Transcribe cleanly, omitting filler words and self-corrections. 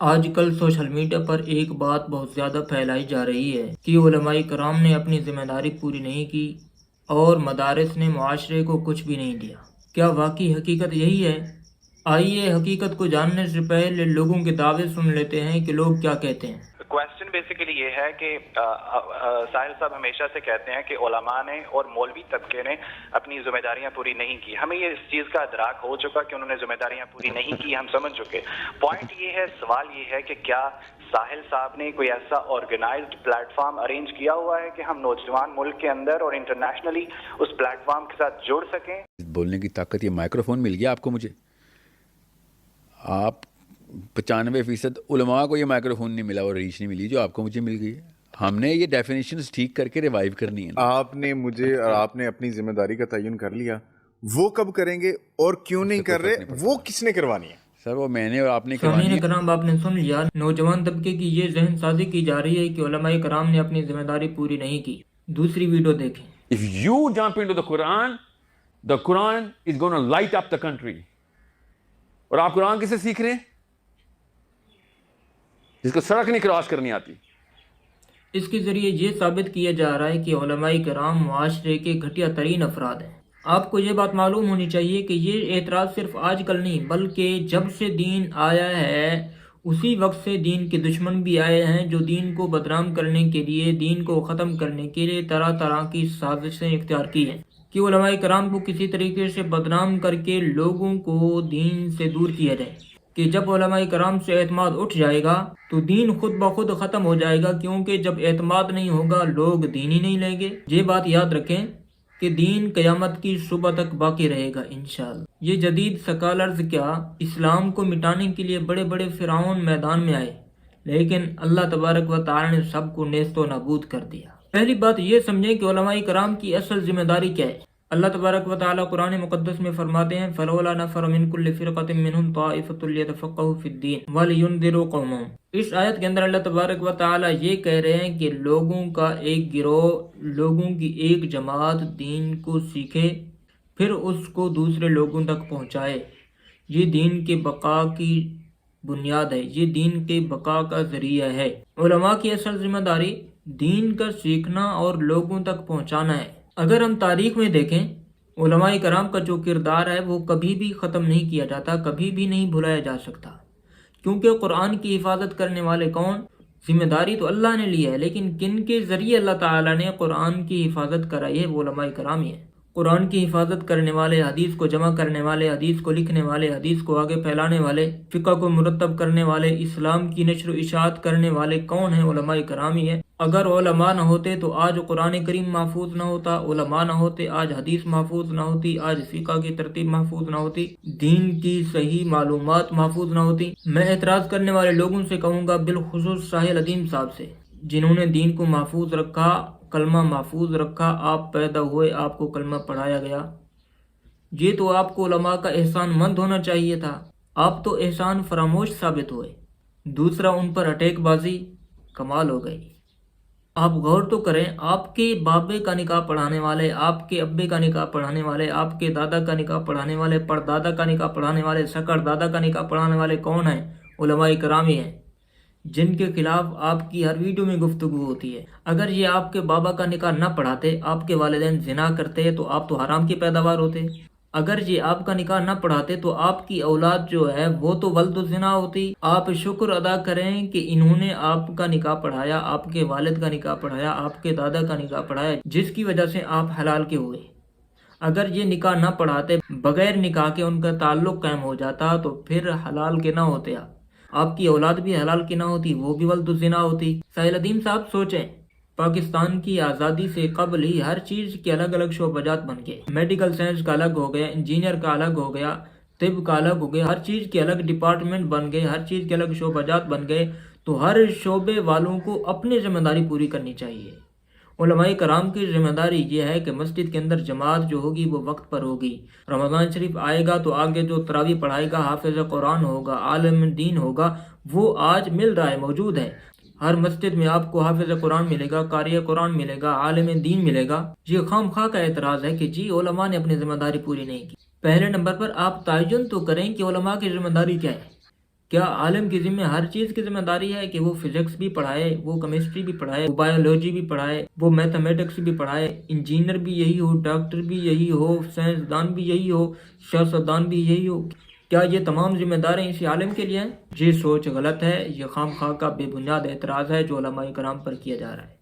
آج کل social media پر ایک بات بہت زیادہ پھیلائی جا رہی ہے کہ علماء کرام نے اپنی ذمہ داری پوری نہیں کی اور مدارس نے معاشرے کو کچھ بھی نہیں دیا۔ کیا واقعی حقیقت یہی ہے؟ آئیے حقیقت کو جاننے سے پہلے لوگوں کے دعوے سن لیتے ہیں کہ لوگ کیا کہتے ہیں۔ کوشچن بیسیکلی یہ ہے کہ ساحل صاحب ہمیشہ سے کہتے ہیں کہ علماء نے اور مولوی طبقے نے اپنی ذمہ داریاں پوری نہیں کی۔ ہمیں یہ اس چیز کا ادراک ہو چکا کہ انہوں نے ذمہ داریاں پوری نہیں کی، ہم سمجھ چکے۔ پوائنٹ یہ ہے، سوال یہ ہے کہ کیا ساحل صاحب نے کوئی ایسا آرگنائزڈ پلیٹ فارم ارینج کیا ہوا ہے کہ ہم نوجوان ملک کے اندر اور انٹرنیشنلی اس پلیٹ فارم کے ساتھ جڑ سکیں؟ بولنے کی طاقت، یہ مائکرو فون مل گیا آپ کو، مجھے آپ 95% علماء کو یہ مائکرو فون نہیں ملا اور ریچ نہیں ملی جو آپ کو مجھے مل گئی ہے۔ ہم نے یہ ڈیفینیشنز ٹھیک کر کے ریوائیو کرنی ہے۔ آپ نے مجھے اور آپ نے اپنی ذمہ داری کا تعین کر لیا، وہ کب کریں گے اور کیوں نہیں کر رہے، وہ کس نے کروانی ہے؟ سر وہ میں نے اور آپ نے سامعین کروانی ہے۔ کرام، آپ نے سن لیا، نوجوان طبقے کی یہ ذہن سازی کی جا رہی ہے کہ علماء کرام نے اپنی ذمہ داری پوری نہیں کی۔ دوسری ویڈیو دیکھیں۔ If you jump into the Quran is going to light up the country. اور آپ قرآن کسے سیکھ رہے ہیں؟ جس کو سڑک نہیں کراس کرنی آتی۔ اس کے ذریعے یہ ثابت کیا جا رہا ہے کہ علماء کرام معاشرے کے گھٹیا ترین افراد ہیں۔ آپ کو یہ بات معلوم ہونی چاہیے کہ یہ اعتراض صرف آج کل نہیں بلکہ جب سے دین آیا ہے اسی وقت سے دین کے دشمن بھی آئے ہیں جو دین کو بدنام کرنے کے لیے، دین کو ختم کرنے کے لیے طرح طرح کی سازشیں اختیار کی ہیں کہ علماء کرام کو کسی طریقے سے بدنام کر کے لوگوں کو دین سے دور کیا جائے، کہ جب علماء کرام سے اعتماد اٹھ جائے گا تو دین خود بخود ختم ہو جائے گا، کیونکہ جب اعتماد نہیں ہوگا لوگ دین ہی نہیں لیں گے۔ یہ بات یاد رکھیں کہ دین قیامت کی صبح تک باقی رہے گا انشاءاللہ۔ یہ جدید سکالرز کیا اسلام کو مٹانے کے لیے بڑے بڑے فرعون میدان میں آئے، لیکن اللہ تبارک و تعالی نے سب کو نیست و نابود کر دیا۔ پہلی بات یہ سمجھیں کہ علماء کرام کی اصل ذمہ داری کیا ہے۔ اللہ تبارک و تعالی قرآن مقدس میں فرماتے ہیں فَلَوْلَا نَفَرَ مِن كُلِّ فِرْقَةٍ مِّنْهُمْ طَائِفَةٌ لِيَتَفَقَّهُوا فِي الدِّينِ وَلِيُنذِرُوا قَوْمَهُمْ۔ اس آیت کے اندر اللہ تبارک و تعالی یہ کہہ رہے ہیں کہ لوگوں کا ایک گروہ، لوگوں کی ایک جماعت دین کو سیکھے پھر اس کو دوسرے لوگوں تک پہنچائے۔ یہ دین کے بقا کی بنیاد ہے، یہ دین کے بقا کا ذریعہ ہے۔ علماء کی اصل ذمہ داری دین کا سیکھنا اور لوگوں تک پہنچانا ہے۔ اگر ہم تاریخ میں دیکھیں، علماء کرام کا جو کردار ہے وہ کبھی بھی ختم نہیں کیا جاتا، کبھی بھی نہیں بھلایا جا سکتا، کیونکہ قرآن کی حفاظت کرنے والے کون؟ ذمہ داری تو اللہ نے لی ہے، لیکن کن کے ذریعے اللہ تعالیٰ نے قرآن کی حفاظت کرائی ہے؟ وہ علماء کرام ہی ہیں۔ قرآن کی حفاظت کرنے والے، حدیث کو جمع کرنے والے، حدیث کو لکھنے والے، حدیث کو آگے پھیلانے والے، فقہ کو مرتب کرنے والے، اسلام کی نشر و اشاعت کرنے والے کون ہیں؟ علماء کرام ہی ہیں۔ اگر علماء نہ ہوتے تو آج قرآن کریم محفوظ نہ ہوتا، علماء نہ ہوتے آج حدیث محفوظ نہ ہوتی، آج فقہ کی ترتیب محفوظ نہ ہوتی، دین کی صحیح معلومات محفوظ نہ ہوتی۔ میں اعتراض کرنے والے لوگوں سے کہوں گا، بالخصوص ساحل عدیم صاحب سے، جنہوں نے دین کو محفوظ رکھا، کلمہ محفوظ رکھا، آپ پیدا ہوئے، آپ کو کلمہ پڑھایا گیا، یہ تو آپ کو علماء کا احسان مند ہونا چاہیے تھا، آپ تو احسان فراموش ثابت ہوئے۔ دوسرا، ان پر اٹیک بازی کمال ہو گئی۔ آپ غور تو کریں، آپ کے بابے کا نکاح پڑھانے والے، آپ کے ابے کا نکاح پڑھانے والے، آپ کے دادا کا نکاح پڑھانے والے، پردادا کا نکاح پڑھانے والے، سکر دادا کا نکاح پڑھانے والے کون ہیں؟ علماء کرام ہی ہیں، جن کے خلاف آپ کی ہر ویڈیو میں گفتگو ہوتی ہے۔ اگر یہ آپ کے بابا کا نکاح نہ پڑھاتے، آپ کے والدین زنا کرتے تو آپ تو حرام کی پیداوار ہوتے۔ اگر یہ آپ کا نکاح نہ پڑھاتے تو آپ کی اولاد جو ہے وہ تو ولد الزنا ہوتی۔ آپ شکر ادا کریں کہ انہوں نے آپ کا نکاح پڑھایا، آپ کے والد کا نکاح پڑھایا، آپ کے دادا کا نکاح پڑھایا، جس کی وجہ سے آپ حلال کے ہوئے۔ اگر یہ نکاح نہ پڑھاتے، بغیر نکاح کے ان کا تعلق قائم ہو جاتا تو پھر حلال کے نہ ہوتے آپ کی اولاد بھی حلال کی نہ ہوتی، وہ بھی ولد الزنا ہوتی۔ ساحل عدیم صاحب سوچیں، پاکستان کی آزادی سے قبل ہی ہر چیز کے الگ الگ شعبجات بن گئے، میڈیکل سائنس کا الگ ہو گیا، انجینئر کا الگ ہو گیا، طب کا الگ ہو گیا، ہر چیز کے الگ ڈپارٹمنٹ بن گئے، ہر چیز کے الگ شعبجات بن گئے، تو ہر شعبے والوں کو اپنی ذمہ داری پوری کرنی چاہیے۔ علماء کرام کی ذمہ داری یہ ہے کہ مسجد کے اندر جماعت جو ہوگی وہ وقت پر ہوگی، رمضان شریف آئے گا تو آگے جو تراویح پڑھائے گا، حافظ قرآن ہوگا، عالم دین ہوگا، وہ آج مل رہا ہے، موجود ہے۔ ہر مسجد میں آپ کو حافظ قرآن ملے گا، قاری قرآن ملے گا، عالم دین ملے گا۔ یہ خام خواہ کا اعتراض ہے کہ جی علماء نے اپنی ذمہ داری پوری نہیں کی۔ پہلے نمبر پر آپ تعین تو کریں کہ علماء کی ذمہ داری کیا ہے۔ کیا عالم کی ذمہ ہر چیز کی ذمہ داری ہے کہ وہ فزکس بھی پڑھائے، وہ کیمسٹری بھی پڑھائے، وہ بایولوجی بھی پڑھائے، وہ میتھمیٹکس بھی پڑھائے، انجینئر بھی یہی ہو، ڈاکٹر بھی یہی ہو، سائنسدان بھی یہی ہو، سیاستدان بھی یہی ہو؟ کیا یہ تمام ذمہ داریاں اسی عالم کے لیے ہیں؟ یہ سوچ غلط ہے، یہ خام خواہ کا بے بنیاد اعتراض ہے جو علماء کرام پر کیا جا رہا ہے۔